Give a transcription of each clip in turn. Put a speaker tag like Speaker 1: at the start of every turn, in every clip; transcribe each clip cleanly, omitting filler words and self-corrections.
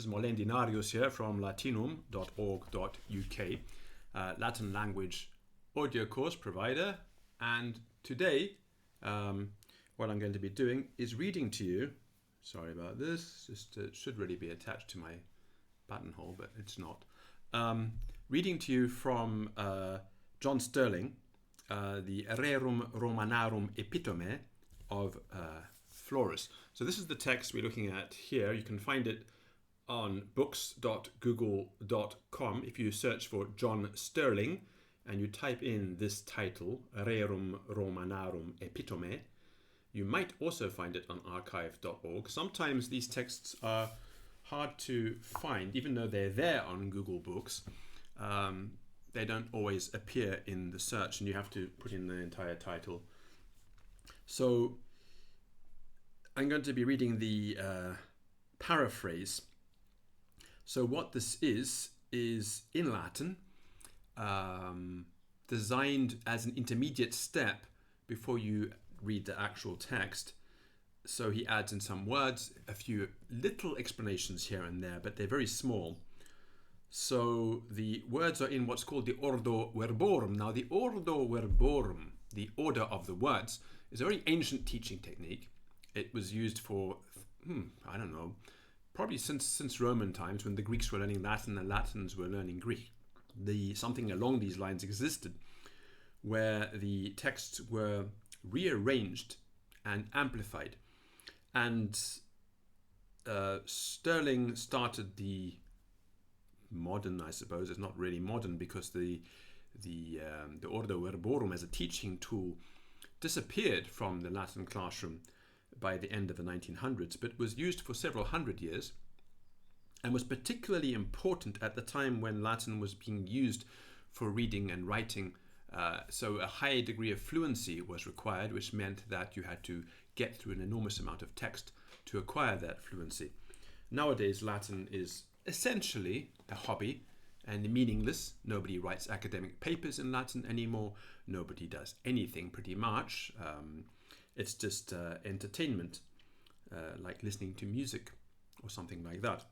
Speaker 1: Molendinarius here from latinum.org.uk, Latin language audio course provider. And today, what I'm going to be doing is reading to you. Sorry about this. It should really be attached to my buttonhole, but it's not. Reading to you from John Stirling, the RERUM Romanarum EPITOME of Florus. So this is the text we're looking at here. You can find it on books.google.com. If you search for John Stirling and you type in this title, RERUM Romanarum EPITOME, you might also find it on archive.org. Sometimes these texts are hard to find, even though they're there on Google Books. They don't always appear in the search, and you have to put in the entire title. So I'm going to be reading the paraphrase. So what this is in Latin, designed as an intermediate step before you read the actual text. So he adds in some words, a few little explanations here and there, but they're very small. So the words are in what's called the ordo verborum. Now the ordo verborum, the order of the words, is a very ancient teaching technique. It was used for, I don't know, probably since Roman times, when the Greeks were learning Latin and Latins were learning Greek. Something along these lines existed, where the texts were rearranged and amplified. And Stirling started the modern, I suppose, it's not really modern, because the Ordo Verborum as a teaching tool disappeared from the Latin classroom by the end of the 1900s, but was used for several hundred years and was particularly important at the time when Latin was being used for reading and writing. So a high degree of fluency was required, which meant that you had to get through an enormous amount of text to acquire that fluency. Nowadays, Latin is essentially a hobby and meaningless. Nobody writes academic papers in Latin anymore. Nobody does anything pretty much. It's just entertainment, like listening to music or something like that.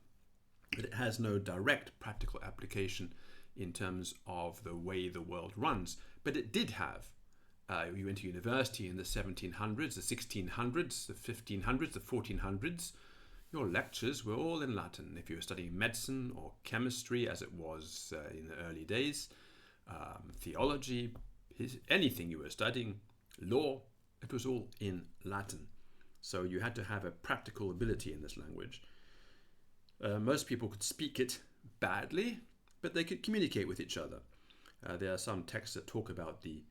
Speaker 1: But it has no direct practical application in terms of the way the world runs. But it did have. You went to university in the 1700s, the 1600s, the 1500s, the 1400s. Your lectures were all in Latin. If you were studying medicine or chemistry, as it was in the early days, theology, anything you were studying, law, it was all in Latin. So you had to have a practical ability in this language. Most people could speak it badly, but they could communicate with each other. There are some texts that talk about the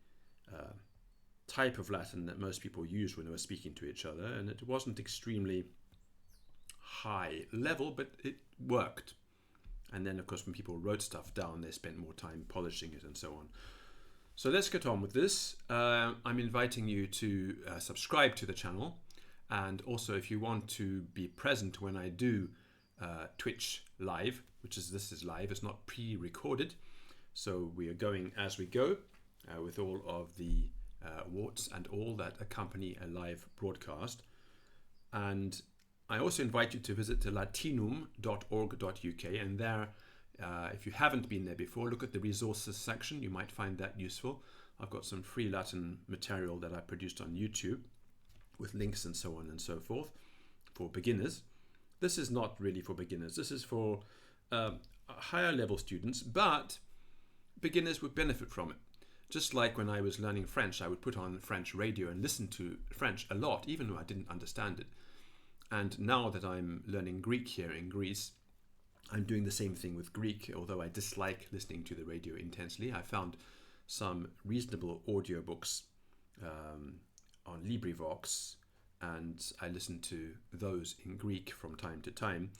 Speaker 1: type of Latin that most people used when they were speaking to each other, and it wasn't extremely high level, but it worked. And then, of course, when people wrote stuff down, they spent more time polishing it and so on. So let's get on with this. I'm inviting you to subscribe to the channel, and also if you want to be present when I do Twitch live, this is live, it's not pre-recorded, so we are going as we go with all of the warts and all that accompany a live broadcast. And I also invite you to visit the latinum.org.uk, and there, if you haven't been there before, look at the resources section. You might find that useful. I've got some free Latin material that I produced on YouTube with links and so on and so forth for beginners. This is not really for beginners. This is for higher level students, but beginners would benefit from it. Just like when I was learning French, I would put on French radio and listen to French a lot, even though I didn't understand it. And now that I'm learning Greek here in Greece, I'm doing the same thing with Greek, although I dislike listening to the radio intensely. I found some reasonable audiobooks on LibriVox, and I listen to those in Greek from time to time,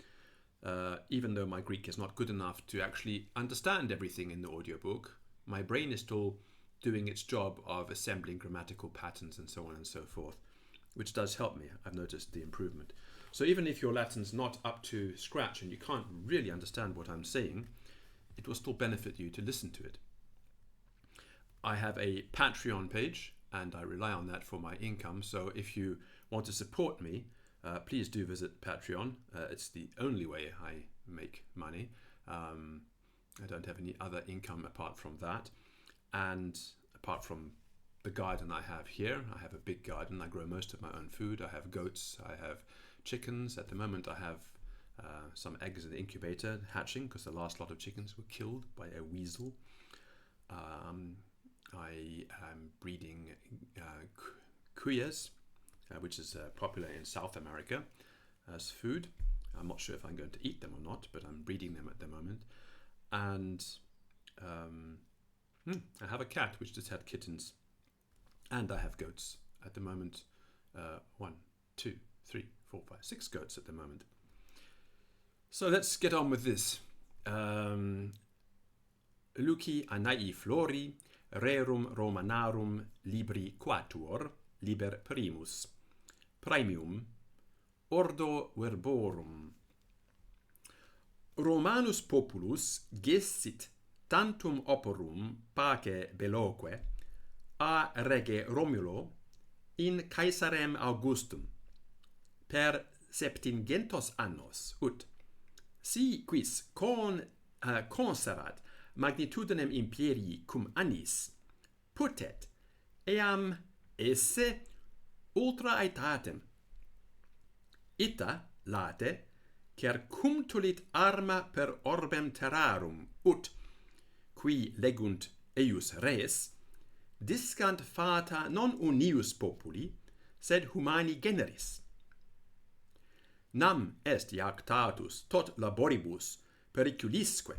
Speaker 1: even though my Greek is not good enough to actually understand everything in the audiobook. My brain is still doing its job of assembling grammatical patterns and so on and so forth, which does help me. I've noticed the improvement. So even if your Latin's not up to scratch and you can't really understand what I'm saying, it will still benefit you to listen to it. I have a Patreon page, and I rely on that for my income. So if you want to support me, please do visit Patreon. It's the only way I make money. I don't have any other income apart from that. And apart from the garden I have here, I have a big garden. I grow most of my own food. I have goats. I have chickens. At the moment, I have some eggs in the incubator hatching because the last lot of chickens were killed by a weasel. I am breeding cuyas, which is popular in South America as food. I'm not sure if I'm going to eat them or not, but I'm breeding them at the moment. And I have a cat which just had kittens, and I have goats at the moment. 1, 2, 3, 4, 5, 6 goats at the moment. So let's get on with this. Luci anai flori, rerum Romanarum libri quatuor, liber primus, praemium, ordo verborum. Romanus populus gessit tantum operum pace belloque a rege Romulo in Caesarem Augustum per septingentos annos ut si quis conserat magnitudinem imperii cum annis putet eam esse ultra aetatem ita late cer cum tulit arma per orbem terrarum ut qui legunt eius res discant fata non unius populi sed humani generis. Nam est iactatus tot laboribus periculisque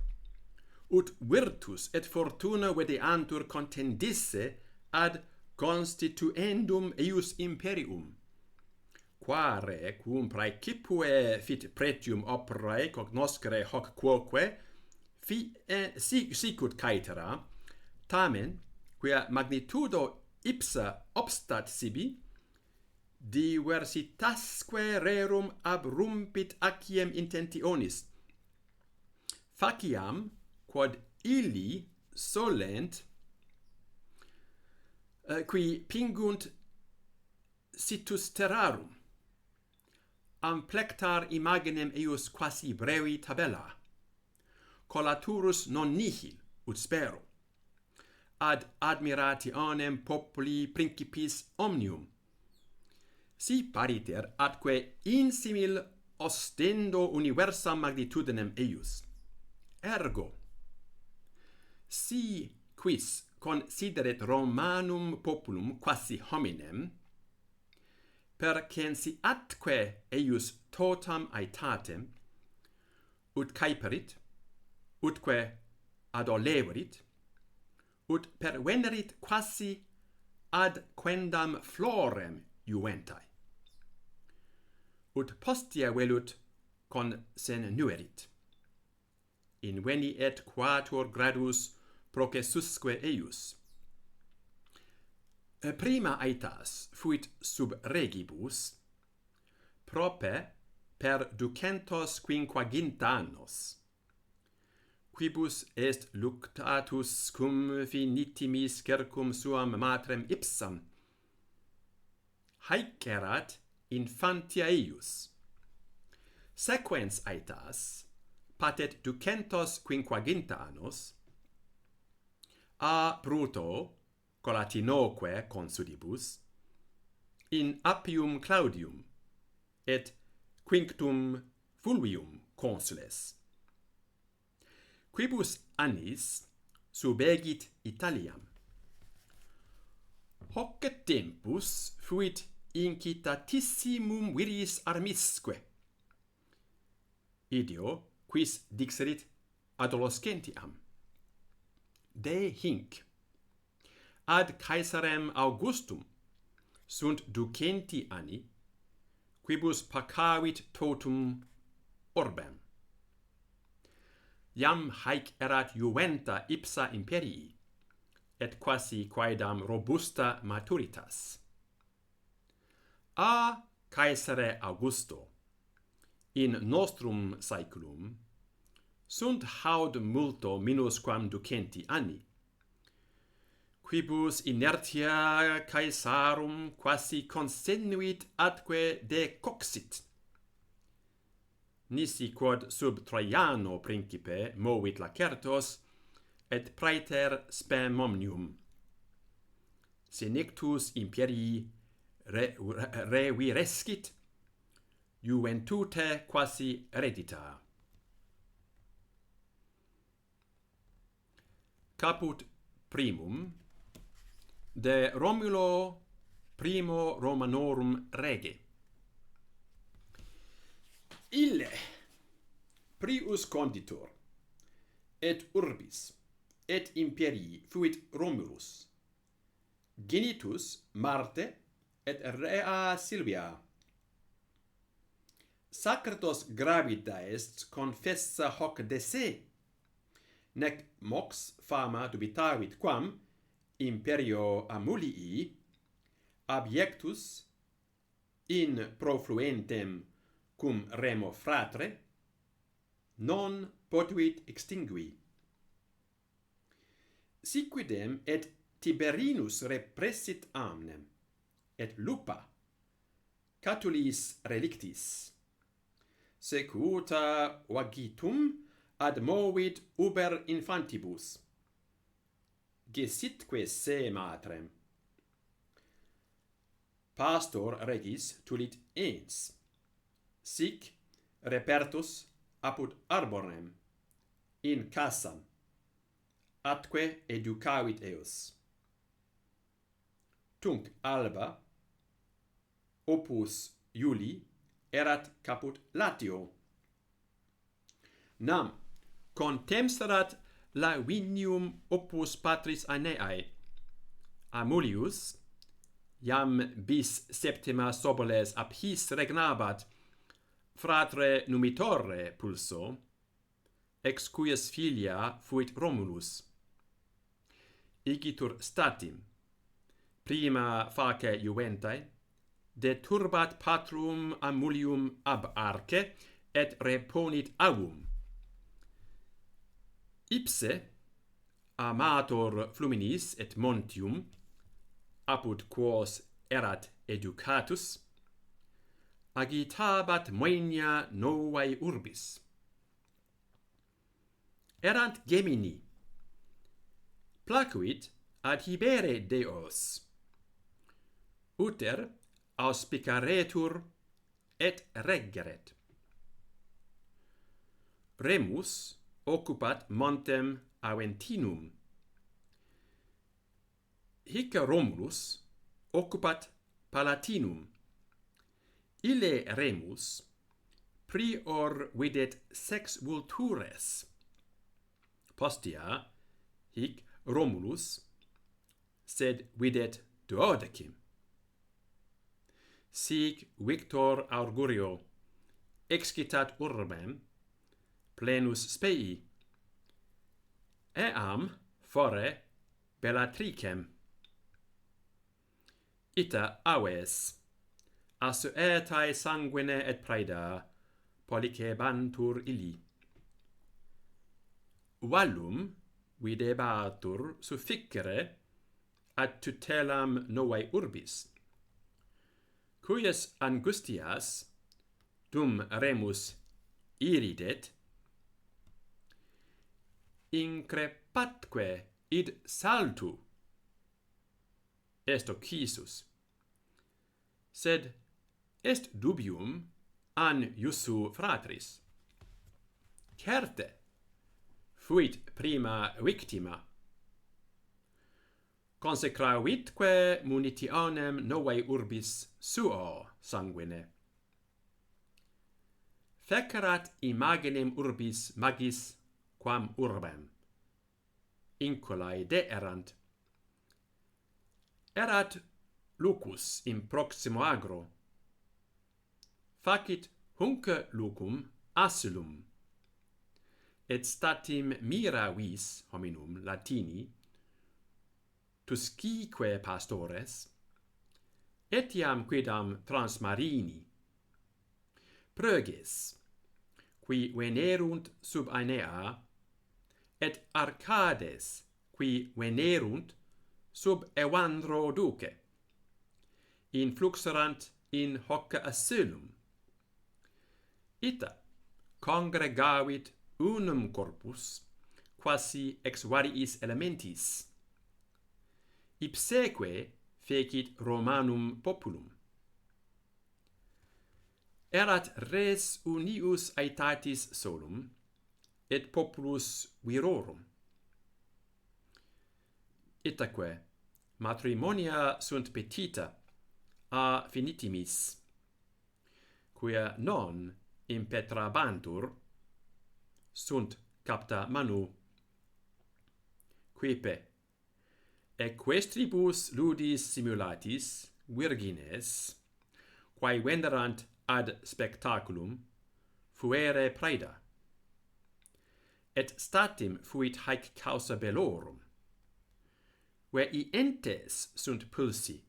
Speaker 1: ut virtus et fortuna videantur contendisse ad constituendum eius imperium, quare cum praecipue fit pretium operae cognoscere hoc quoque sicut caetera, tamen quia magnitudo ipsa obstat sibi diversitasque rerum abrumpit aciem intentionis faciam quod illi solent qui pingunt situs terrarum amplectar imaginem eius quasi brevi tabella collaturus non nihil ut spero ad admirationem populi principis omnium si pariter atque insimil ostendo universam magnitudinem eius. Ergo, si quis consideret Romanum populum quasi hominem, percensi atque eius totam aetatem, ut caeperit, utque adoleverit, ut pervenerit quasi ad quendam florem juventai, ut postea velut consenuerit, inveni et quator gradus procesusque eius. Prima aetas fuit sub regibus, prope per ducentos quinquaginta annos, quibus est luctatus cum finitimis cercum suam matrem ipsam, haec erat infantia eius. Sequens aetas, patet ducentos quinquaginta annos, a Bruto, Latinoque consudibus, in Appium Claudium, et quinctum Fulvium consules. Quibus annis subegit Italiam. Hoc tempus fuit incitatissimum viris armisque. Ideo quis dixerit adolescentiam. De hinc ad Caesarem Augustum sunt ducenti anni, quibus pacavit totum orbem. Iam haec erat juventa ipsa imperii, et quasi quaedam robusta maturitas. A Caesare Augusto, in nostrum saeculum, sunt haud multo minusquam ducenti anni, quibus inertia Caesarum quasi consenuit atque decoxit. nisi quod sub Traiano principe movit lacertos, et praeter spem omnium. Senectus imperii revirescit, juventute quasi reddita. Caput primum de Romulo primo Romanorum rege. Ille prius conditor et urbis et imperii fuit Romulus, genitus Marte et rea Silvia. Sacerdos gravida est confessa hoc de se, nec mox fama dubitavit quam imperio Amulii abiectus in profluentem cum remo fratre non potuit extingui. Siquidem et Tiberinus repressit amnem, et lupa Catulis relictis, secuta vagitum ad movit uber infantibus, gesitque se matrem. Pastor regis tulit ens, sic repertus apud arborem, in casam, atque educavit eos. Tunc alba, opus Iuli, erat caput Latio. Nam contempserat Lavinium opus patris Aeneae. Amulius, iam bis septima soboles ab his regnabat, fratre numitore pulso, ex cuius filia fuit Romulus. Igitur statim, prima face juventae, deturbat patrum Amulium ab arce, et reponit avum. Ipse, amator fluminis et montium, apud quos erat educatus, agitabat moenia novae urbis. Erant Gemini, placuit adhibere Deos, uter auspicaretur et reggeret. Remus occupat montem Aventinum, hic Romulus occupat Palatinum. Ille Remus prior videt sex vultures. Postea hic Romulus sed videt duodecim. Sic Victor Augurio excitat urbem plenus spei, eam fore Bellatricem. Ita aves, assuetae sanguine et praeda, pollicebantur illi. Vallum videbatur sufficere ad tutelam novae urbis, cuius angustias, dum Remus iridet, increpatque id saltu est occisus, sed est dubium an iussu fratris. Certe fuit prima victima, consecravitque munitionem novae urbis suo sanguine. Fecerat imaginem urbis magis quam urbem, inculae deerant. Erat lucus in proximo agro, facit hunc lucum asulum, et statim mira vis hominum Latini, tuscique pastores, etiam quidam transmarini, proges, qui venerunt sub Aenea, et Arcades, qui venerunt sub Evandro duce, influxerant in hoc asylum. Ita congregavit unum corpus, quasi ex variis elementis. Ipseque fecit Romanum populum. Erat res unius aetatis solum, et populus virorum. Itaque matrimonia sunt petita a finitimis, quia non impetrabantur, sunt capta manu. Quipe equestribus ludis simulatis virgines, quae venerant ad spectaculum, fuere praeda. Et statim fuit haec causa bellorum, entes sunt pulsi,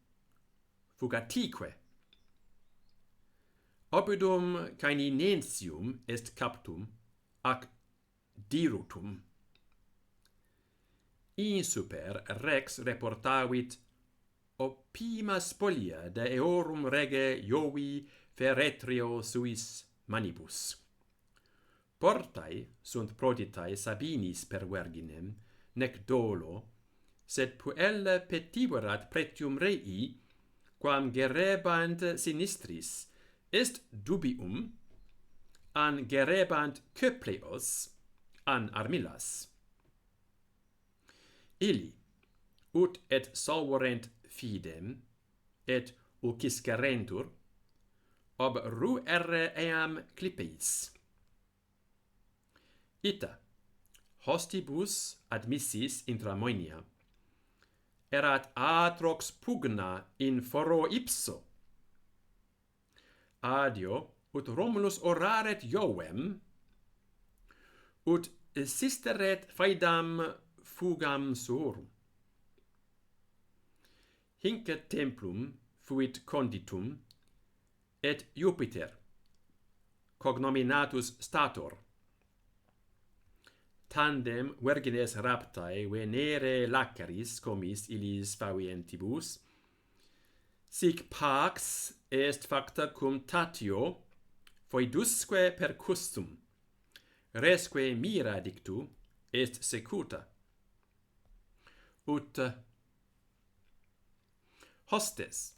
Speaker 1: fugatique. Opidum caeninensium est captum, ac dirutum. Insuper rex reportavit opima spolia de eorum rege Jovi feretrio suis manibus. Portae sunt proditae Sabinis per verginem, nec dolo, sed puella petiverat pretium rei, quam gerebant sinistris, est dubium, an gerebant Cypleos, an Armilas. Illi, ut et solvorent fidem, et ulciscerentur, ob ruere eam clipeis. Ita, hostibus admissis intra moenia, erat atrox pugna in foro ipso. Adio, ut Romulus oraret Jovem, ut sisteret faedam fugam suorum. Hinc templum fuit conditum, et Jupiter, cognominatus Stator. Tandem vergines raptae venere laceris comis illis favientibus, sic pax est facta cum tatio, foedusque per custum, resque mira dictu est secuta. Ut hostes,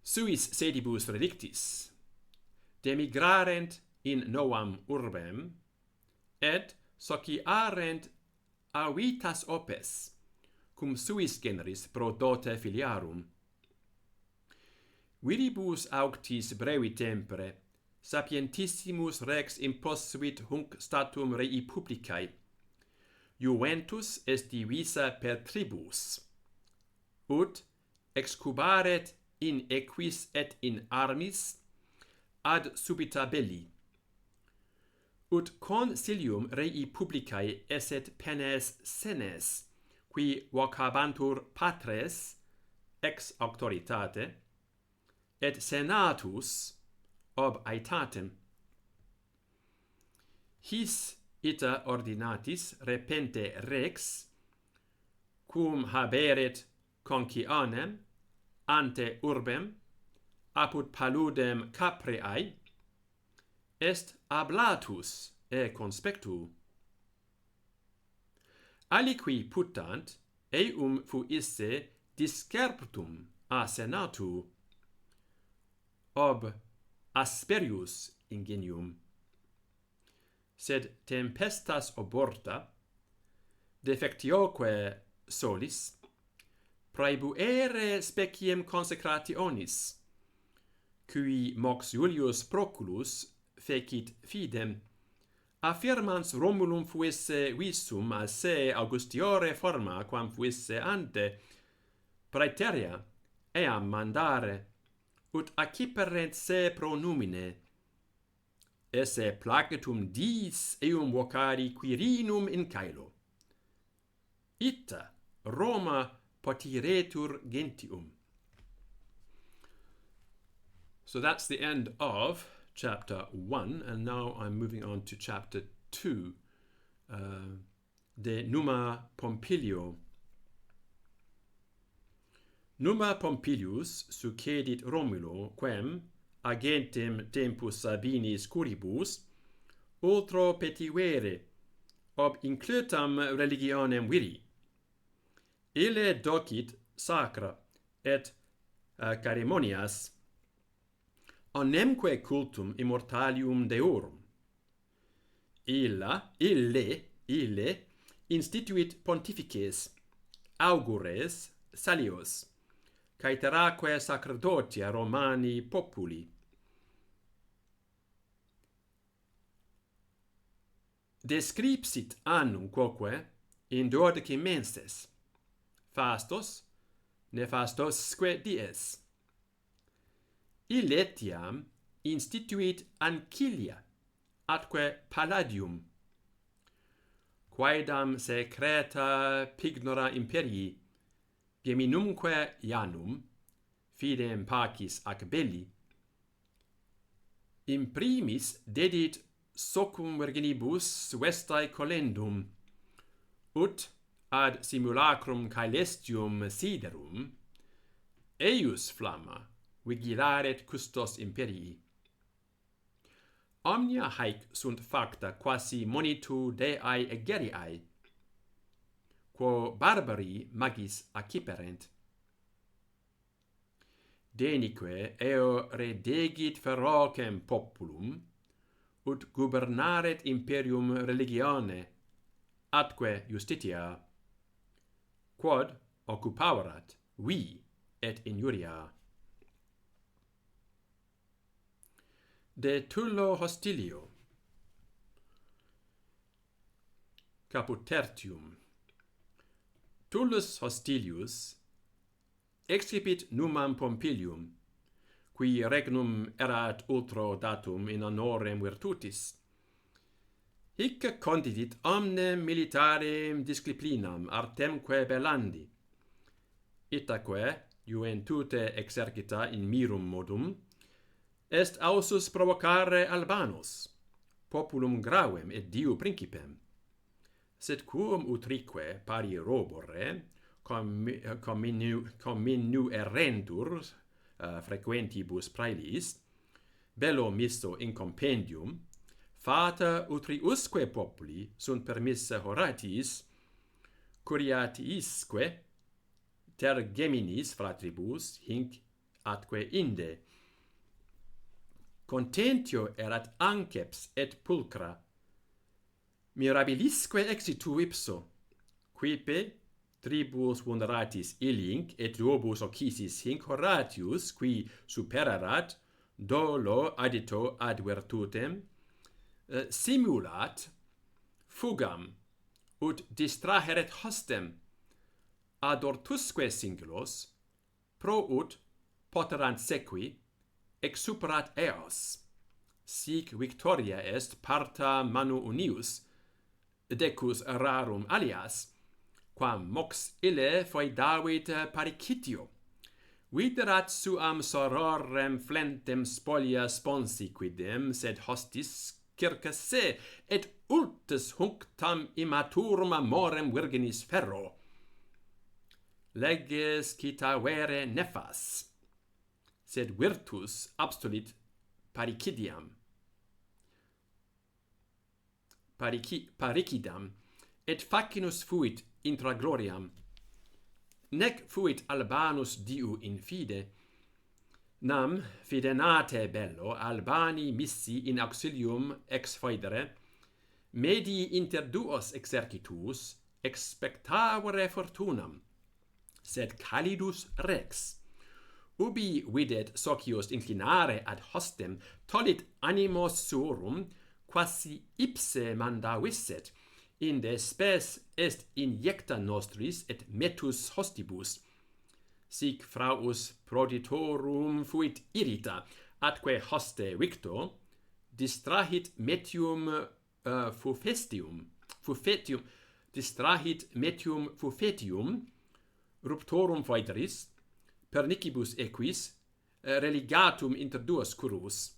Speaker 1: suis sedibus redictis, demigrarent in novam urbem, et sociarent avitas opes, cum suis generis pro dote filiarum. Viribus auctis brevi tempore, sapientissimus rex imposuit hunc statum rei publicae. Juventus est divisa per tribus. Ut excubaret in equis et in armis ad subita belli. Ut consilium rei publicae esset penes senes, qui vocabantur patres ex auctoritate, et senatus ob aetatem. His ita ordinatis repente rex, cum haberet concianem ante urbem, apud paludem capreae, est ablatus e conspectu. Aliqui putant, eum fuisse discerptum a senatu, ob asperius ingenium. Sed tempestas oborta, defectioque solis, praebuere speciem consecrationis, cui mox Julius Proculus fecit fidem, affirmans Romulum fuisse visum a se Augustiore forma quam fuisse ante praeteria eam mandare, ut acciperent se pro numine, esse placetum diis eum vocari Quirinum in caelo. Ita Roma potiretur gentium. So that's the end of chapter 1, and now I'm moving on to chapter 2, de Numa Pompilio. Numa Pompilius succedit Romulo, quem, agentem tempus Sabinis curibus, ultro petiere, ob inclutam religionem viri. Ille docit sacra et ceremonias onemque cultum immortalium deorum. Ille instituit pontifices, augures, salios, caeteraque sacerdotia Romani populi. Descripsit annum quoque in 12 menses, fastos, nefastosque dies. Illetiam instituit ancilia, atque palladium, quaedam secreta pignora imperii, geminumque Janum, fidem pacis ac belli, imprimis dedit socum virginibus vestae collendum, ut ad simulacrum caelestium siderum, eius flamma vigilaret custos imperii. Omnia haec sunt facta quasi monitu Deae egeriae, quo barbari magis acciperent. Denique eo redegit ferocem populum, ut gubernaret imperium religione, atque justitia, quod occupaverat vi et injuria. De Tullo hostilio. Caput tertium. Tullus hostilius excipit numam Pompilium, qui regnum erat ultro datum in honorem virtutis. Hic conditit omnem militarem disciplinam artemque bellandi. Itaque juventute exercita in mirum modum, est ausus provocare Albanos, populum gravem et diu principem. Sed quum utrique pari robore, comminuerentur frequentibus praelis, bello misto in compendium, fata utriusque populi sunt permissa Horatiis, curiatiisque, tergeminis fratribus hinc atque inde. Contentio erat anceps et pulcra, mirabilisque exitu ipso, quipe tribus vulneratis illinc et duobus occisis hinc Horatius, qui supererat dolo addito ad virtutem, simulat fugam ut distraheret hostem ad ortusque singulos pro ut poterant sequi exuperat eos, sic victoria est parta manu unius, decus rarum alias, quam mox ille foedavit paricitio, viderat suam sororem flentem spolia sponsi quidem, sed hostis circasse, et ultus hunctam immaturum amorem virginis ferro. Leges citavere nefas, sed virtus abstulit paricidam, paricidam, et facinus fuit intra gloriam. Nec fuit Albanus diu in fide, nam fidenate bello Albani missi in auxilium ex foedere, medii inter duos exercitus expectavere fortunam, sed calidus rex, ubi videt socius inclinare ad hostem, tollit animos suorum, quasi ipse manda visset, inde spes est injecta nostris et metus hostibus. Sic fraus proditorum fuit irrita, atque hoste victo, distrahit metium fufetium, ruptorum foederis, pernicibus equis, religatum inter duos curus.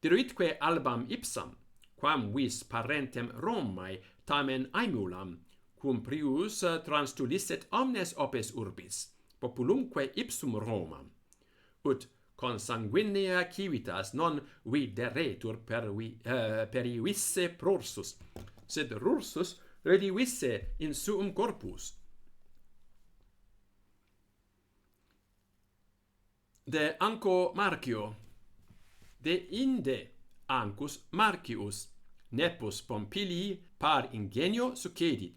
Speaker 1: Diruitque albam ipsam, quam vis parentem Romae tamen aemulam, cum prius transtulisset omnes opes urbis, populumque ipsum Romam, ut consanguinea civitas non videretur perivisse prorsus, sed rursus redivisse in suum corpus. De anco Marcio, de inde ancus Marcius, nepos Pompilii par ingenio succedit.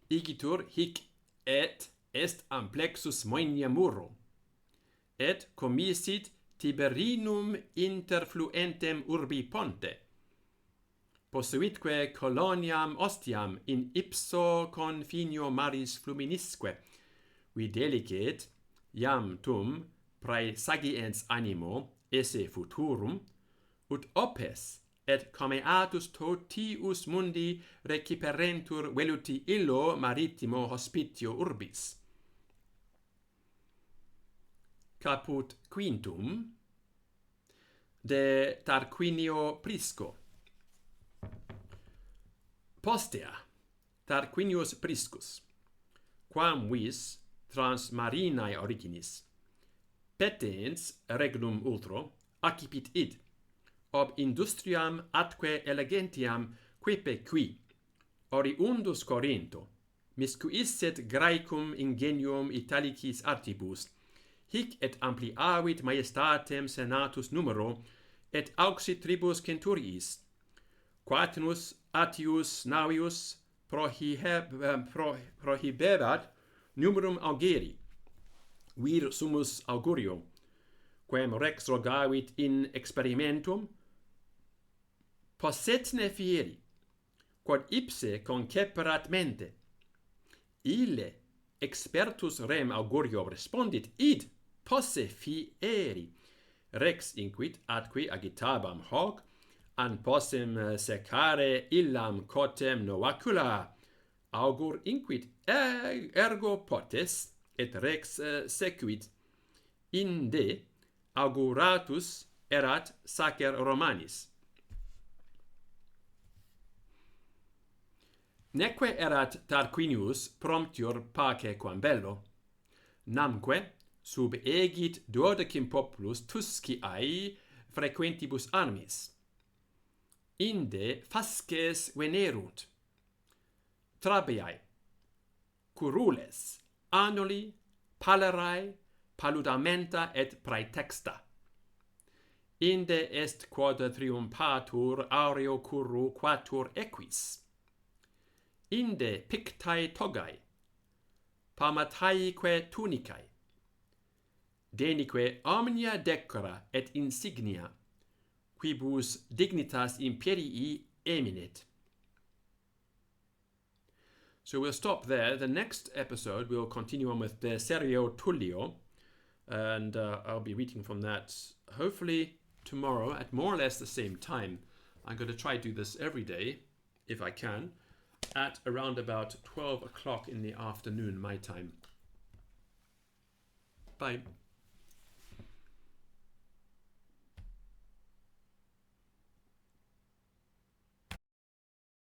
Speaker 1: Igitur hic et est amplexus moenia muro, et commissit Tiberinum interfluentem urbi ponte. Posuitque coloniam ostiam in ipso confinio maris fluminisque, videlicet iam tum praesagiens animo esse futurum, ut opes et comeatus totius mundi reciperentur veluti illo maritimo hospitio urbis. Caput quintum de Tarquinio Prisco. Postea Tarquinius Priscus, quam vis trans marinae originis, petens regnum ultro accipit id, ob industriam atque elegentiam quipe qui, oriundus Corinto, miscuisset Graecum ingenium Italicis artibus, hic et ampliavit majestatem senatus numero, et auxit tribus centuriis, quatenus Atius Navius prohiberat numerum augeri, vir sumus augurio, quem rex rogavit in experimentum, possetne fieri, quod ipse conceperat mente. Ille expertus rem augurio respondit, id posse fieri, rex inquit atque agitabam hoc, an possem secare illam cotem novacula, augur inquit ergo potes, et rex sequit, inde auguratus erat sacer Romanis. Neque erat Tarquinius promptior pace quam bello, namque sub egit duodecim populus Tusciae frequentibus armis. Inde fasces venerunt, trabeae, curules, annuli, palerae, paludamenta et praetexta. Inde est quod triumpatur aureo curru quatur equis. Inde pictae togae, palmataeque tunicae, denique omnia decora et insignia, quibus dignitas imperii eminit. So we'll stop there. The next episode we'll continue on with the Serio Tullio, and I'll be reading from that hopefully tomorrow at more or less the same time. I'm going to try to do this every day, if I can, at around about 12 o'clock in the afternoon, my time. Bye.